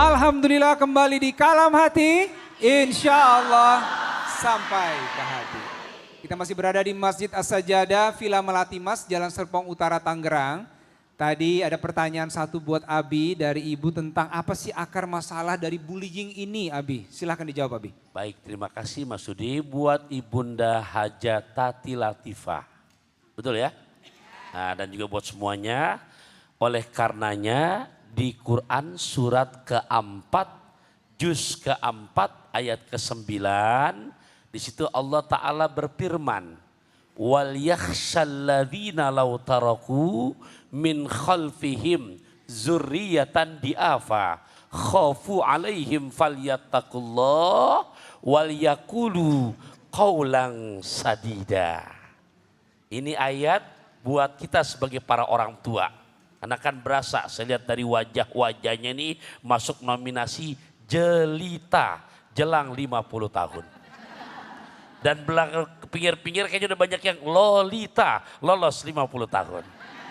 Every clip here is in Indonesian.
Alhamdulillah kembali di Kalam Hati. Insya Allah sampai ke hati. Kita masih berada di Masjid As-Sajadah, Villa Melati Mas, Jalan Serpong Utara, Tangerang. Tadi ada pertanyaan satu buat Abi dari Ibu tentang apa sih akar masalah dari bullying ini, Abi? Silahkan dijawab, Abi. Baik, terima kasih Mas Sudi buat Ibunda Hajatati Latifah. Betul ya? Nah, dan juga buat semuanya, oleh karenanya di Quran surat keempat, juz keempat ayat ke-9, di situ Allah Ta'ala berfirman, wal yakhshalladzina law taraku min khalfihim zurriyatan diafa khafu alaihim falyattaqullah wal yaqulu qaulan sadida. Ini ayat buat kita sebagai para orang tua. Karena kan berasa, saya lihat dari wajah-wajahnya ini masuk nominasi jelita jelang 50 tahun. Dan belakang pinggir-pinggir kayaknya udah banyak yang lolita lolos 50 tahun.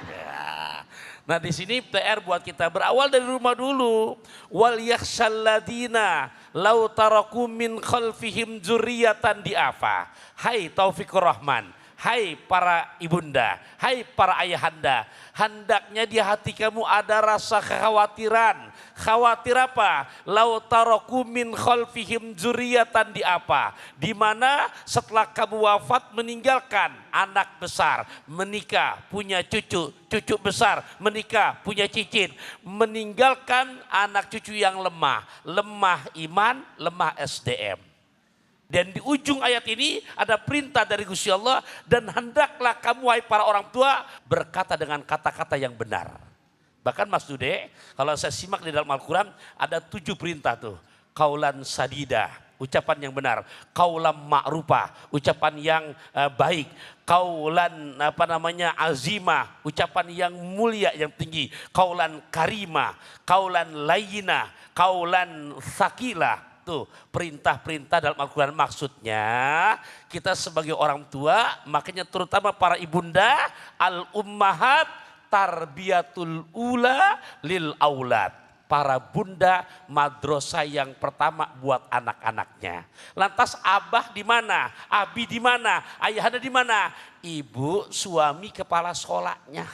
Ya. Nah di sini PR buat kita berawal dari rumah dulu. Wal yakhshalladina law taraku min khalfihim dzurriyyatan diafa. Hai Taufikur Rahman. Hai para ibunda, hai para ayahanda, hendaknya di hati kamu ada rasa kekhawatiran. Khawatir apa? Lau taraku min khalfihim dzurriyyatan di apa? Di mana setelah kamu wafat meninggalkan anak besar, menikah, punya cucu, cucu besar, menikah, punya cicit, meninggalkan anak cucu yang lemah, lemah iman, lemah SDM. Dan di ujung ayat ini ada perintah dari Gusti Allah, dan hendaklah kamu wahai para orang tua berkata dengan kata-kata yang benar. Bahkan Mas Dude, kalau saya simak di dalam Al-Quran ada 7 perintah tuh. Kaulan sadida, ucapan yang benar. Kaulan ma'rufa, ucapan yang baik. Kaulan azimah, ucapan yang mulia, yang tinggi. Kaulan karima, kaulan layina, kaulan sakila. Tuh perintah-perintah dalam Al-Quran, maksudnya kita sebagai orang tua, makanya terutama para ibunda, al-ummahat tarbiyatul ula lil aulad. Para bunda madrasah yang pertama buat anak-anaknya. Lantas abah di mana? Abi di mana? Ayahanda di mana? Ibu, suami, kepala sekolahnya.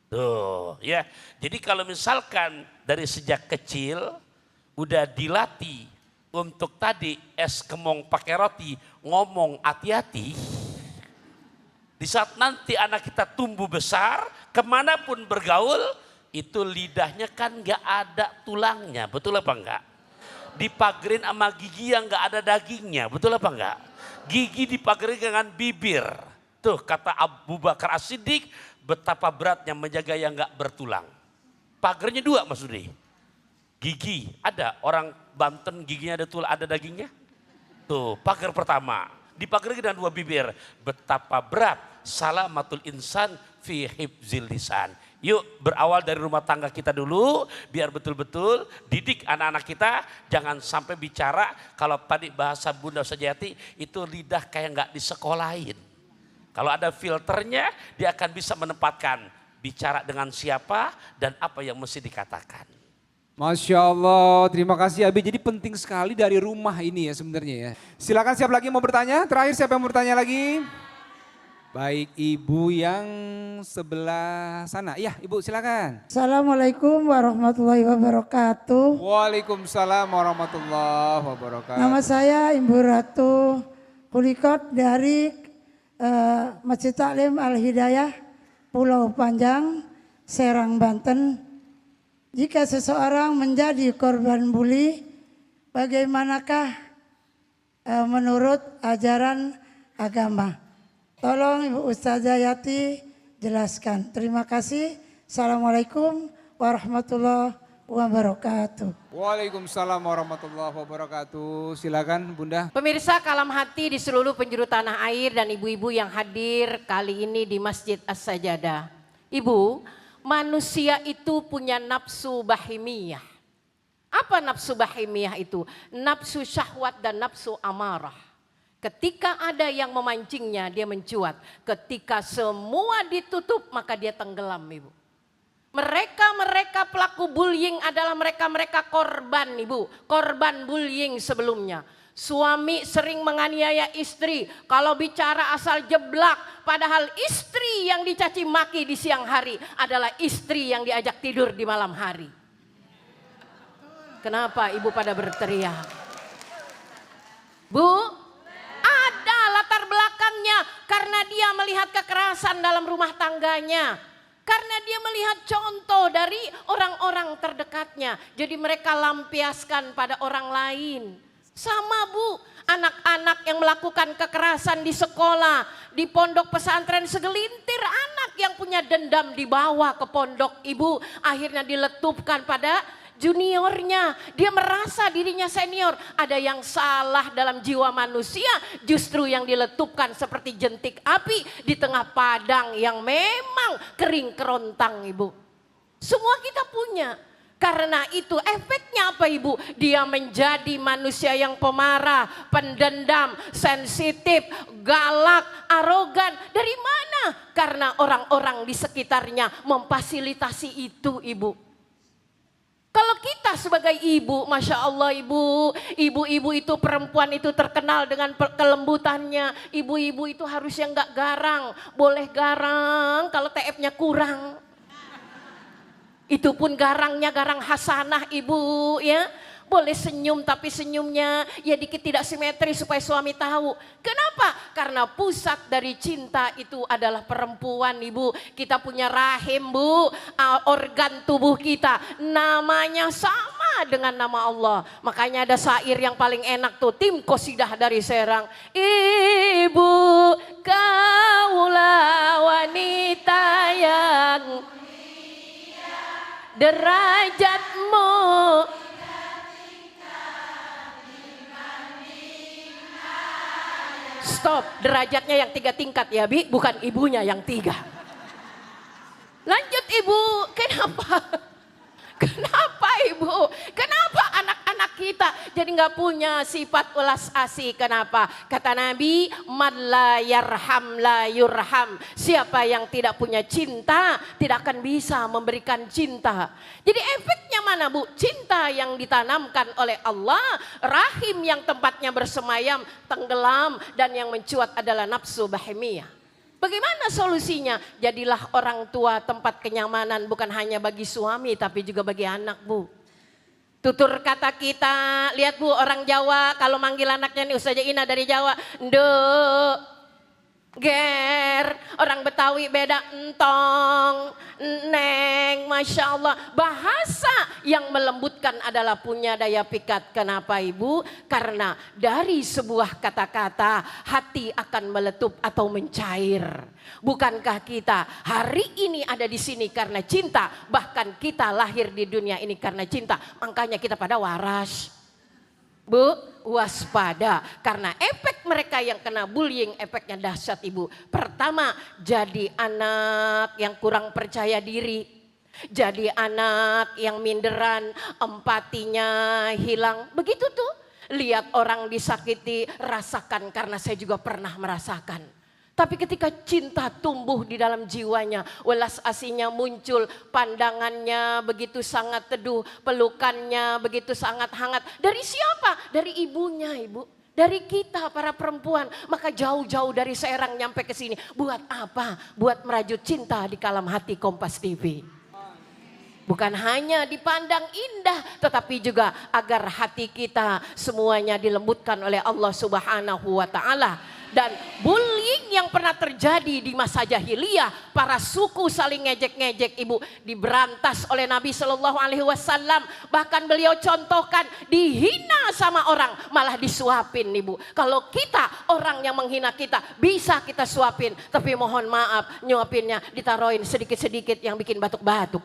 Tuh ya. Jadi kalau misalkan dari sejak kecil udah dilatih untuk tadi es kemong pakai roti ngomong hati-hati, di saat nanti anak kita tumbuh besar kemanapun bergaul itu lidahnya kan gak ada tulangnya, betul apa enggak? Dipagerin sama gigi yang gak ada dagingnya, betul apa enggak? Gigi dipagerin dengan bibir. Tuh kata Abu Bakar As-Siddiq, betapa beratnya menjaga yang gak bertulang. Pagernya 2 Mas Udi. Gigi, ada orang Banten giginya ada tulang, ada dagingnya. Tuh, pagar pertama. Dipagar dengan 2 bibir. Betapa berat salamatul insan fi hifzil lisan. Yuk berawal dari rumah tangga kita dulu, biar betul-betul didik anak-anak kita. Jangan sampai bicara, kalau tadi bahasa Bunda Sajati, itu lidah kayak nggak disekolahin. Kalau ada filternya, dia akan bisa menempatkan bicara dengan siapa dan apa yang mesti dikatakan. Masya Allah, terima kasih Abi. Jadi penting sekali dari rumah ini ya sebenarnya ya. Silakan siapa lagi mau bertanya? Terakhir siapa yang mau bertanya lagi? Baik, Ibu yang sebelah sana. Iya, Ibu silakan. Assalamualaikum warahmatullahi wabarakatuh. Waalaikumsalam warahmatullahi wabarakatuh. Nama saya Ibu Ratu Kulikot dari Masjid Taklim Al-Hidayah, Pulau Panjang, Serang, Banten. Jika seseorang menjadi korban bully, bagaimanakah menurut ajaran agama? Tolong Ibu Ustazah Yati jelaskan. Terima kasih. Assalamualaikum warahmatullahi wabarakatuh. Waalaikumsalam warahmatullahi wabarakatuh. Silakan Bunda. Pemirsa Kalam Hati di seluruh penjuru tanah air dan ibu-ibu yang hadir kali ini di Masjid As-Sajadah. Ibu, manusia itu punya nafsu bahimiyah. Apa nafsu bahimiyah itu? Nafsu syahwat dan nafsu amarah. Ketika ada yang memancingnya, dia mencuat. Ketika semua ditutup, maka dia tenggelam, Ibu. Mereka pelaku bullying adalah mereka korban, Ibu. Korban bullying sebelumnya. Suami sering menganiaya istri, kalau bicara asal jeblak. Padahal istri yang dicaci maki di siang hari adalah istri yang diajak tidur di malam hari. Kenapa ibu pada berteriak? Bu, ada latar belakangnya karena dia melihat kekerasan dalam rumah tangganya. Karena dia melihat contoh dari orang-orang terdekatnya. Jadi mereka lampiaskan pada orang lain. Sama Bu, anak-anak yang melakukan kekerasan di sekolah, di pondok pesantren, segelintir anak yang punya dendam dibawa ke pondok ibu. Akhirnya diletupkan pada juniornya. Dia merasa dirinya senior. Ada yang salah dalam jiwa manusia, justru yang diletupkan seperti jentik api di tengah padang yang memang kering kerontang ibu. Semua kita punya. Karena itu efeknya apa ibu? Dia menjadi manusia yang pemarah, pendendam, sensitif, galak, arogan. Dari mana? Karena orang-orang di sekitarnya memfasilitasi itu ibu. Kalau kita sebagai ibu, Masya Allah ibu, ibu-ibu itu perempuan itu terkenal dengan kelembutannya. Ibu-ibu itu harusnya enggak garang, boleh garang kalau TF-nya kurang. Itu pun garangnya garang hasanah ibu ya. Boleh senyum tapi senyumnya ya dikit tidak simetris supaya suami tahu. Kenapa? Karena pusat dari cinta itu adalah perempuan ibu. Kita punya rahim bu, organ tubuh kita namanya sama dengan nama Allah. Makanya ada syair yang paling enak tuh, Tim Qosidah dari Serang. Ibu kaulah wanita yang derajatmu stop, derajatnya yang 3 tingkat ya Bi, bukan ibunya yang 3. Lanjut ibu, kenapa? Kenapa ibu? Kenapa anak-anak kita jadi nggak punya sifat ulas asih? Kenapa? Kata Nabi, man la yarham la yurham. Siapa yang tidak punya cinta tidak akan bisa memberikan cinta. Jadi efeknya mana bu? Cinta yang ditanamkan oleh Allah, rahim yang tempatnya bersemayam tenggelam, dan yang mencuat adalah nafsu bahimiyah. Bagaimana solusinya? Jadilah orang tua tempat kenyamanan bukan hanya bagi suami tapi juga bagi anak bu. Tutur kata kita, lihat bu orang Jawa kalau manggil anaknya nih Ustazah Ina dari Jawa, nduk, ger, orang Betawi beda entong, neng, Masya Allah. Bahasa yang melembutkan adalah punya daya pikat. Kenapa ibu? Karena dari sebuah kata-kata hati akan meletup atau mencair. Bukankah kita hari ini ada di sini karena cinta, bahkan kita lahir di dunia ini karena cinta. Makanya kita pada waras. Bu, waspada karena efek mereka yang kena bullying efeknya dahsyat ibu. Pertama, jadi anak yang kurang percaya diri, jadi anak yang minderan, empatinya hilang. Begitu tuh, lihat orang disakiti, rasakan karena saya juga pernah merasakan. Tapi ketika cinta tumbuh di dalam jiwanya, welas asihnya muncul, pandangannya begitu sangat teduh, pelukannya begitu sangat hangat. Dari siapa? Dari ibunya ibu. Dari kita para perempuan. Maka jauh-jauh dari Serang nyampe ke sini. Buat apa? Buat merajut cinta di Kalam Hati Kompas TV. Bukan hanya dipandang indah, tetapi juga agar hati kita semuanya dilembutkan oleh Allah Subhanahu wa Ta'ala. Dan bullying yang pernah terjadi di masa jahiliyah, para suku saling ngejek-ngejek ibu, diberantas oleh Nabi Shallallahu Alaihi Wasallam. Bahkan beliau contohkan, dihina sama orang malah disuapin ibu. Kalau kita orang yang menghina kita bisa kita suapin, tapi mohon maaf nyuapinnya ditaruhin sedikit-sedikit yang bikin batuk-batuk.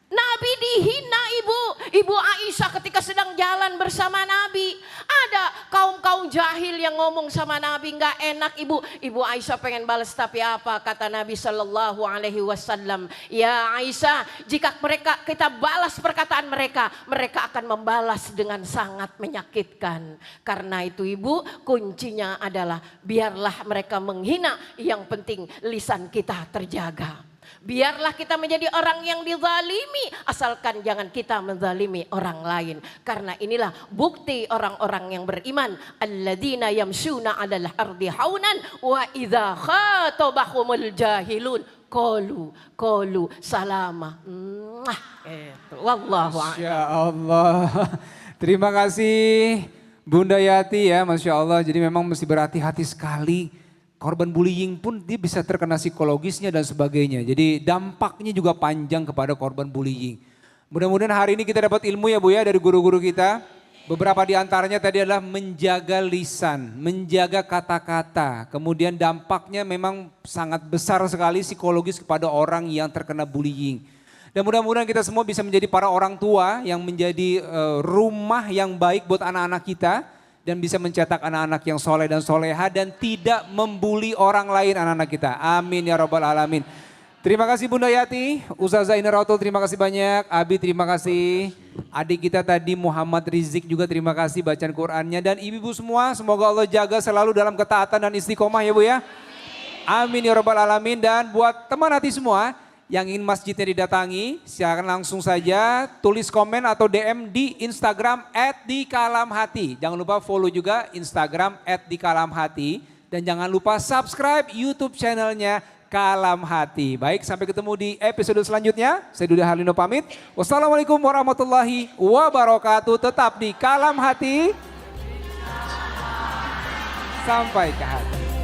Nabi dihina ibu. Ibu Aisyah ketika sedang jalan bersama Nabi. Ada kaum-kaum jahil yang ngomong sama Nabi nggak enak ibu. Ibu Aisyah pengen balas tapi apa? Kata Nabi Shallallahu Alaihi Wasallam. Ya Aisyah, jika kita balas perkataan mereka, mereka akan membalas dengan sangat menyakitkan. Karena itu ibu, kuncinya adalah biarlah mereka menghina. Yang penting lisan kita terjaga. Biarlah kita menjadi orang yang dizalimi, asalkan jangan kita menzalimi orang lain. Karena inilah bukti orang-orang yang beriman. Alladzina yamshuna 'alal ardi haunan wa idza khatabahumul jahilun qalu salama. Wallahu a'lam. Masya Allah. Terima kasih Bunda Yati ya, Masya Allah. Jadi memang mesti berhati-hati sekali. Korban bullying pun dia bisa terkena psikologisnya dan sebagainya. Jadi dampaknya juga panjang kepada korban bullying. Mudah-mudahan hari ini kita dapat ilmu ya Bu ya dari guru-guru kita. Beberapa di antaranya tadi adalah menjaga lisan, menjaga kata-kata. Kemudian dampaknya memang sangat besar sekali psikologis kepada orang yang terkena bullying. Dan mudah-mudahan kita semua bisa menjadi para orang tua yang menjadi rumah yang baik buat anak-anak kita. Dan bisa mencetak anak-anak yang soleh dan soleha dan tidak membuli orang lain anak-anak kita. Amin ya rabbal alamin. Terima kasih Bunda Yati, Ustazah Inaratul terima kasih banyak, Abi terima kasih. Adik kita tadi Muhammad Rizik juga terima kasih bacaan Qur'annya. Dan ibu-ibu semua semoga Allah jaga selalu dalam ketaatan dan istiqomah ya Bu ya. Amin ya rabbal alamin. Dan buat teman hati semua yang ingin masjidnya didatangi, silakan langsung saja tulis komen atau DM di Instagram @dikalamhati. Jangan lupa follow juga Instagram @dikalamhati. Dan jangan lupa subscribe YouTube channelnya Kalam Hati. Baik, sampai ketemu di episode selanjutnya. Saya Duda Harlino pamit. Wassalamualaikum warahmatullahi wabarakatuh. Tetap di Kalam Hati. Sampai ke hati.